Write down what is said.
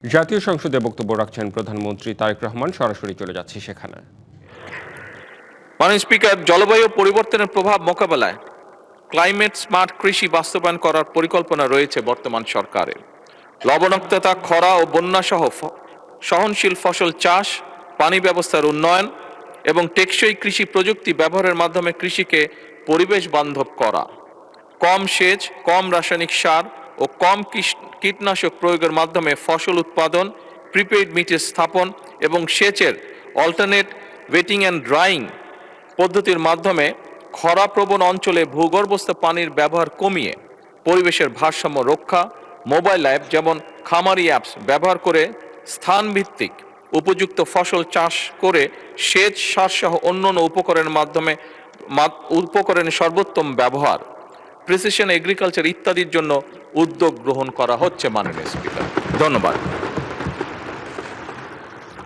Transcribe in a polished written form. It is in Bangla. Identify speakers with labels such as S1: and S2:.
S1: জাতীয় সংসদে বক্তব্য রাখছেন প্রধানমন্ত্রী তারেক রহমান। সরাসরি চলে যাচ্ছি সেখানে।
S2: মাননীয় স্পিকার, জলবায়ু পরিবর্তনের প্রভাব মোকাবেলায় ক্লাইমেট স্মার্ট কৃষি বাস্তবায়ন করার পরিকল্পনা রয়েছে বর্তমান সরকারের। লবণাক্ততা, খরা ও বন্যা সহ সহনশীল ফসল চাষ, পানি ব্যবস্থার উন্নয়ন এবং টেকসই কৃষি প্রযুক্তি ব্যবহারের মাধ্যমে কৃষিকে পরিবেশ বান্ধব করা, কম সেচ, কম রাসায়নিক সার ও কম কীটনাশক প্রয়োগের মাধ্যমে ফসল উৎপাদন, প্রিপেইড মিটার স্থাপন এবং সেচের অল্টারনেট ওয়েটিং অ্যান্ড ড্রাইং পদ্ধতির মাধ্যমে খরাপ্রবণ অঞ্চলে ভূগর্ভস্থ পানির ব্যবহার কমিয়ে পরিবেশের ভারসাম্য রক্ষা, মোবাইল অ্যাপ যেমন খামারি অ্যাপস ব্যবহার করে স্থানভিত্তিক উপযুক্ত ফসল চাষ করে সেচ, সারসহ অন্যান্য উপকরণের সর্বোত্তম ব্যবহার, প্রিসিশন এগ্রিকালচার ইত্যাদির জন্য উদ্যোগ গ্রহণ করা হচ্ছে। মাননীয় স্পিকার, ধন্যবাদ।